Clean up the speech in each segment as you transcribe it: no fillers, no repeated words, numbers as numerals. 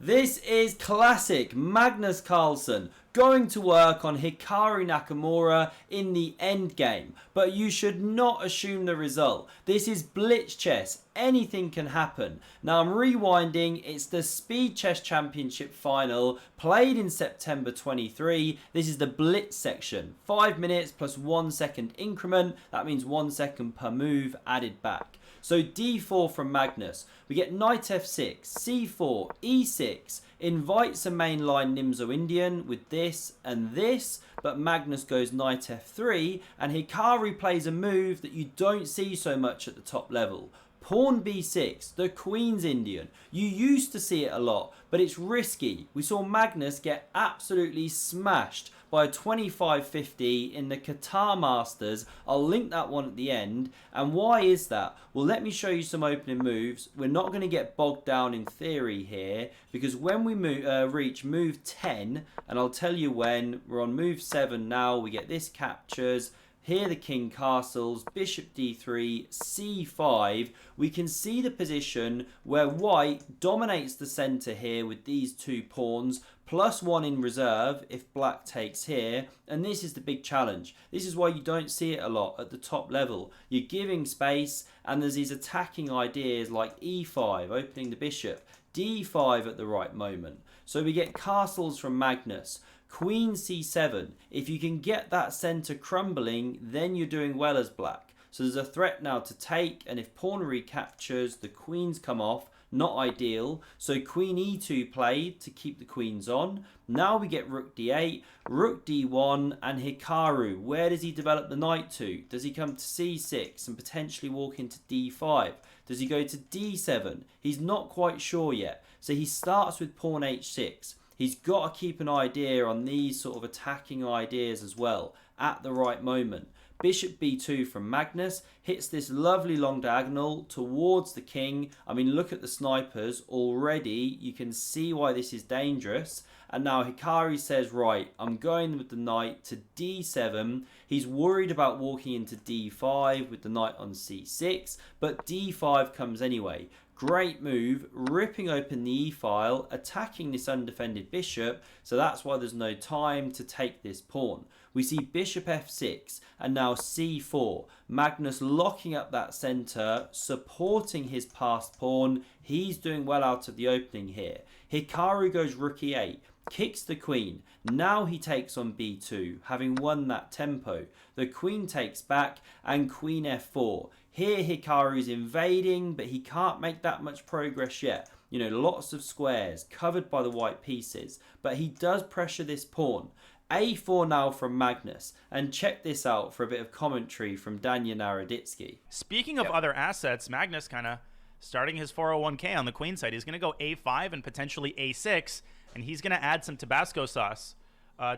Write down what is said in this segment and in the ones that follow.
This is classic Magnus Carlsen going to work on Hikaru Nakamura in the end game, but you should not assume the result. This is blitz chess, anything can happen. Now I'm rewinding, it's the Speed Chess Championship final played in September 23. This is the blitz section, 5 minutes plus 1 second increment, that means 1 second per move added back. So d4 from Magnus, we get knight f6, c4, e6, invites a mainline Nimzo Indian with this and this, but Magnus goes knight f3, and Hikaru plays a move that you don't see so much at the top level. Pawn b6, the Queen's Indian. You used to see it a lot, but it's risky. We saw Magnus get absolutely smashed by a 25-50 in the Qatar Masters. I'll link that one at the end. And why is that? Well, let me show you some opening moves. We're not going to get bogged down in theory here, because when we reach move 10, and I'll tell you when, we're on move 7 now, we get this captures. Here the king castles, bishop d3, c5. We can see the position where white dominates the centre here with these two pawns, +1 in reserve if black takes here, and this is the big challenge. This is why you don't see it a lot at the top level. You're giving space, and there's these attacking ideas like e5, opening the bishop, d5 at the right moment. So we get castles from Magnus. Queen c7, if you can get that centre crumbling, then you're doing well as black. So there's a threat now to take, and if pawn recaptures, the queens come off, not ideal. So queen e2 played to keep the queens on. Now we get rook d8, rook d1, and Hikaru. Where does he develop the knight to? Does he come to c6 and potentially walk into d5? Does he go to d7? He's not quite sure yet. So he starts with pawn h6. He's got to keep an idea on these sort of attacking ideas as well at the right moment. Bishop b2 from Magnus hits this lovely long diagonal towards the king. I mean, look at the snipers already. You can see why this is dangerous. And now Hikaru says, right, I'm going with the knight to d7. He's worried about walking into d5 with the knight on c6, but d5 comes anyway. Great move, ripping open the e-file, attacking this undefended bishop, so that's why there's no time to take this pawn. We see bishop f6 and now c4. Magnus locking up that centre, supporting his passed pawn. He's doing well out of the opening here. Hikaru goes rook e8, kicks the queen. Now he takes on b2, having won that tempo. The queen takes back and queen f4. Here Hikaru's invading, but he can't make that much progress yet. You know, lots of squares covered by the white pieces, but he does pressure this pawn. a4 now from Magnus, and check this out for a bit of commentary from Danya Naroditsky. Speaking of other assets, Magnus kind of starting his 401k on the queen side. He's going to go a5 and potentially a6, and he's going to add some Tabasco sauce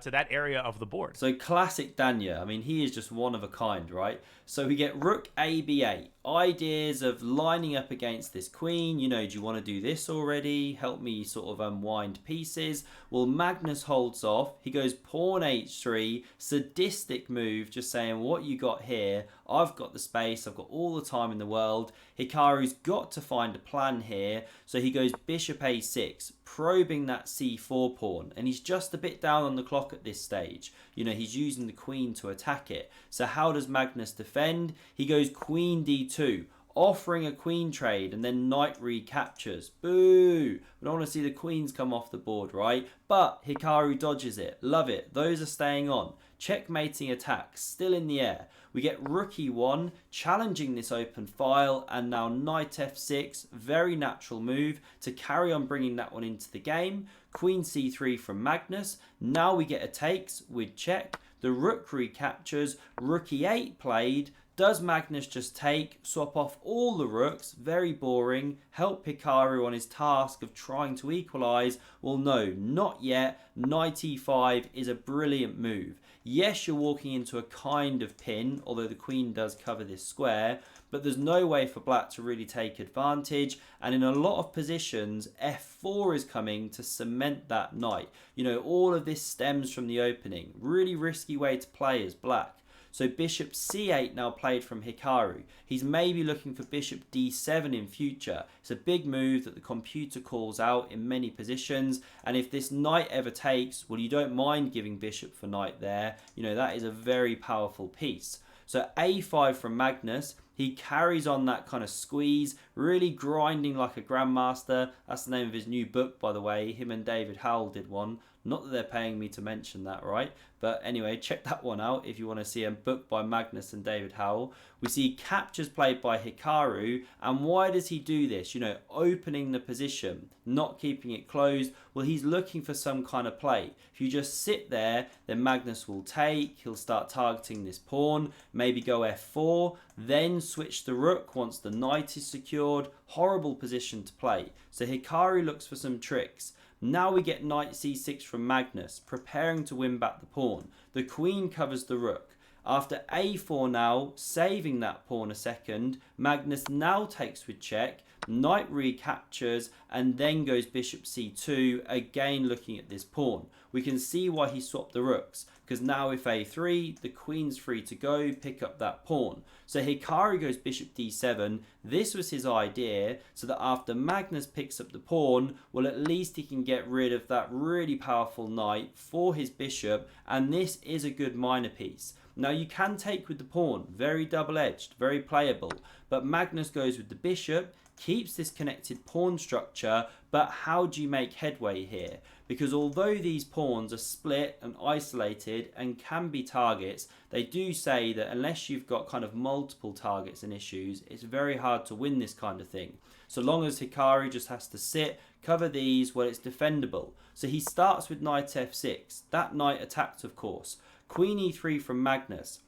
to that area of the board. So classic Danya. I mean, he is just one of a kind, right? So we get rook a b8. Ideas of lining up against this queen. You know, do you want to do this already? Help me sort of unwind pieces. Well, Magnus holds off. He goes pawn h3. Sadistic move, just saying, what you got here? I've got the space. I've got all the time in the world. Hikaru's got to find a plan here. So he goes bishop a6, probing that c4 pawn. And he's just a bit down on the clock at this stage. You know, he's using the queen to attack it. So how does Magnus defend? He goes queen d2, offering a queen trade, and then knight recaptures. Boo! We don't want to see the queens come off the board, right? But Hikaru dodges it. Love it. Those are staying on. Checkmating attack, still in the air. We get rook e1, challenging this open file, and now knight f6, very natural move to carry on bringing that one into the game. Queen c3 from Magnus. Now we get a takes with check. The rook recaptures, rook e8 played. Does Magnus just take, swap off all the rooks, very boring, help Hikaru on his task of trying to equalise? Well, no, not yet. Knight e5 is a brilliant move. Yes, you're walking into a kind of pin, although the queen does cover this square, but there's no way for black to really take advantage, and in a lot of positions, f4 is coming to cement that knight. You know, all of this stems from the opening. Really risky way to play as black. So bishop c8 now played from Hikaru. He's maybe looking for bishop d7 in future. It's a big move that the computer calls out in many positions, and if this knight ever takes, well, you don't mind giving bishop for knight there. You know, that is a very powerful piece. So a5 from Magnus. He carries on that kind of squeeze, really grinding like a grandmaster. That's the name of his new book, by the way. Him and David Howell did one. Not that they're paying me to mention that, right? But anyway, check that one out if you want to see a book by Magnus and David Howell. We see captures played by Hikaru. And why does he do this? You know, opening the position, not keeping it closed. Well, he's looking for some kind of play. If you just sit there, then Magnus will take. He'll start targeting this pawn, maybe go f4, then switch the rook once the knight is secured. Horrible position to play. So Hikaru looks for some tricks. Now we get knight c6 from Magnus, preparing to win back the pawn. The queen covers the rook. After a4 now, saving that pawn a second, Magnus now takes with check, knight recaptures, and then goes bishop c2, again looking at this pawn. We can see why he swapped the rooks, because now if a3, the queen's free to go, pick up that pawn. So Hikaru goes bishop d7. This was his idea, so that after Magnus picks up the pawn, well, at least he can get rid of that really powerful knight for his bishop, and this is a good minor piece. Now you can take with the pawn, very double-edged, very playable, but Magnus goes with the bishop, keeps this connected pawn structure, but how do you make headway here? Because although these pawns are split and isolated and can be targets, they do say that unless you've got kind of multiple targets and issues, it's very hard to win this kind of thing. So long as Hikaru just has to sit, cover these, well, it's defendable. So he starts with knight f6. That knight attacked, of course. Queen e3 from Magnus.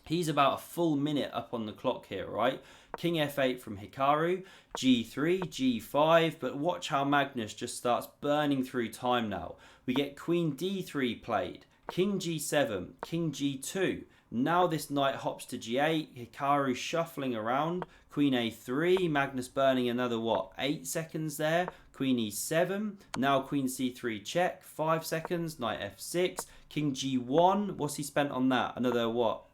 He's about a full minute up on the clock here, right? King f8 from Hikaru, g3, g5, but watch how Magnus just starts burning through time now. We get queen d3 played, king g7, king g2. Now this knight hops to g8, Hikaru shuffling around, queen a3, Magnus burning another, 8 seconds there, queen e7, now queen c3 check, 5 seconds, knight f6, king g1, what's he spent on that? Another,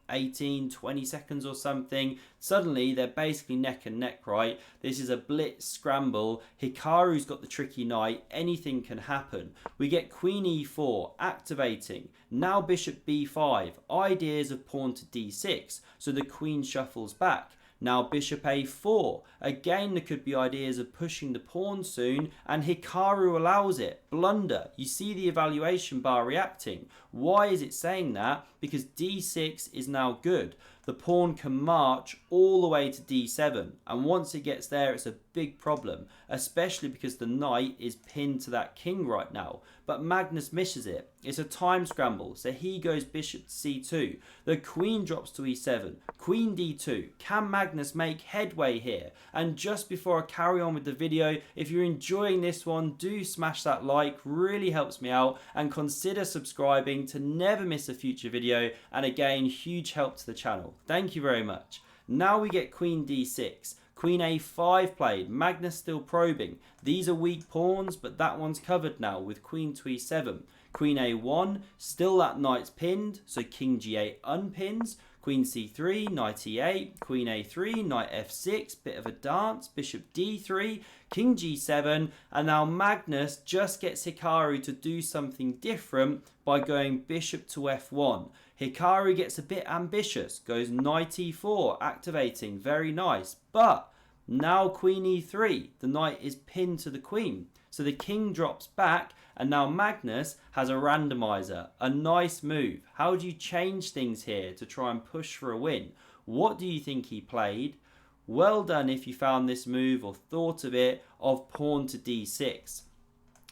18, 20 seconds or something. Suddenly they're basically neck and neck, right? This is a blitz scramble. Hikaru's got the tricky knight. Anything can happen. We get queen e4 activating. Now bishop b5. Ideas of pawn to d6. So the queen shuffles back. Now bishop a4. Again, there could be ideas of pushing the pawn soon, and Hikaru allows it. Blunder. You see the evaluation bar reacting. Why is it saying that? Because d6 is now good. The pawn can march all the way to d7, and once it gets there, it's a big problem, especially because the knight is pinned to that king right now. But Magnus misses it. It's a time scramble, so he goes bishop to c2. The queen drops to e7. Queen d2. Can Magnus make headway here? And just before I carry on with the video, if you're enjoying this one, do smash that like, really helps me out, and consider subscribing to never miss a future video, and again, huge help to the channel. Thank you very much. Now we get queen d6. Queen a5 played, Magnus still probing. These are weak pawns, but that one's covered now with queen to e7. Queen a1, still that knight's pinned, so king g8 unpins. Queen c3, knight e8, queen a3, knight f6, bit of a dance, bishop d3, king g7, and now Magnus just gets Hikaru to do something different by going bishop to f1. Hikaru gets a bit ambitious, goes knight e4, activating, very nice, but now queen e3, the knight is pinned to the queen. So the king drops back, and now Magnus has a randomizer, a nice move. How do you change things here to try and push for a win? What do you think he played? Well done if you found this move or thought of it, of pawn to d6.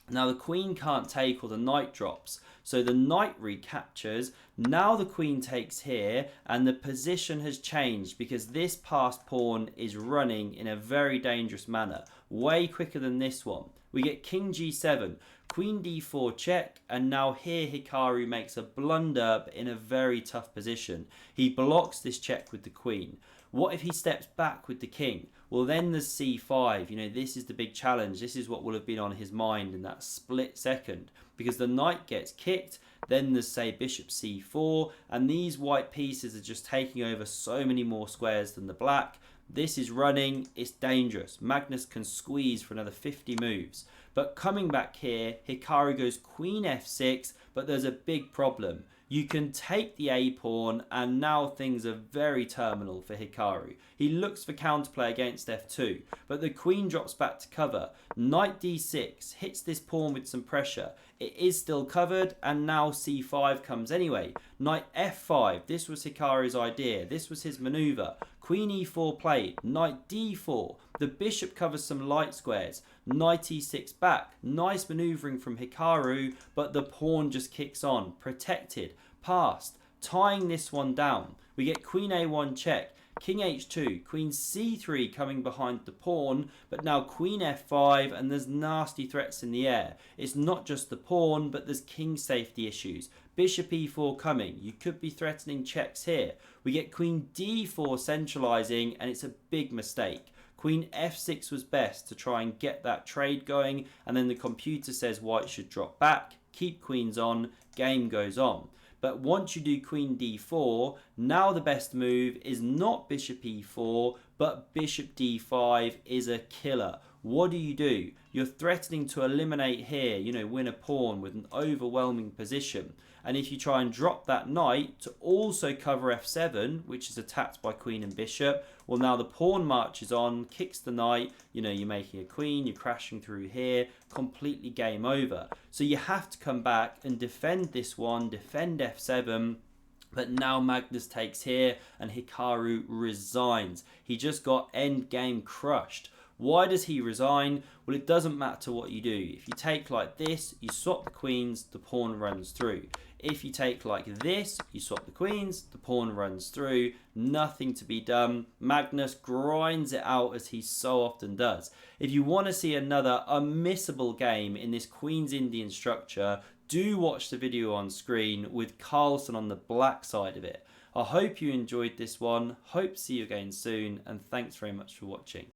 Now the queen can't take or the knight drops, so the knight recaptures. Now the queen takes here, and the position has changed because this passed pawn is running in a very dangerous manner, way quicker than this one. We get king g7, queen d4 check, and now here Hikaru makes a blunder but in a very tough position. He blocks this check with the queen. What if he steps back with the king? Well, then there's c5. You know, this is the big challenge. This is what will have been on his mind in that split second, because the knight gets kicked. Then there's, say, bishop c4, and these white pieces are just taking over so many more squares than the black. This is running, it's dangerous. Magnus can squeeze for another 50 moves. But coming back here, Hikaru goes queen f6, but there's a big problem. You can take the a pawn, and now things are very terminal for Hikaru. He looks for counterplay against f2, but the queen drops back to cover. Knight d6 hits this pawn with some pressure. It is still covered, and now c5 comes anyway. Knight f5, this was Hikaru's idea. This was his maneuver. Queen e4 played, knight d4. The bishop covers some light squares. Knight e6 back. Nice maneuvering from Hikaru, but the pawn just kicks on. Protected. Passed. Tying this one down. We get queen a1 check. King h2, queen c3 coming behind the pawn, but now queen f5, and there's nasty threats in the air. It's not just the pawn, but there's king safety issues. Bishop e4 coming. You could be threatening checks here. We get queen d4 centralizing, and it's a big mistake. Queen f6 was best to try and get that trade going, and then the computer says white should drop back, keep queens on, game goes on. But once you do queen d4, now the best move is not bishop e4, but bishop d5 is a killer. What do? You're threatening to eliminate here, you know, win a pawn with an overwhelming position. And if you try and drop that knight to also cover f7, which is attacked by queen and bishop, well, now the pawn marches on, kicks the knight, you know, you're making a queen, you're crashing through here, completely game over. So you have to come back and defend this one, defend f7, but now Magnus takes here and Hikaru resigns. He just got end game crushed. Why does he resign? Well, it doesn't matter what you do. If you take like this, you swap the queens, the pawn runs through. If you take like this, you swap the queens, the pawn runs through. Nothing to be done. Magnus grinds it out as he so often does. If you want to see another unmissable game in this Queen's Indian structure, do watch the video on screen with Carlsen on the black side of it. I hope you enjoyed this one. Hope to see you again soon, and thanks very much for watching.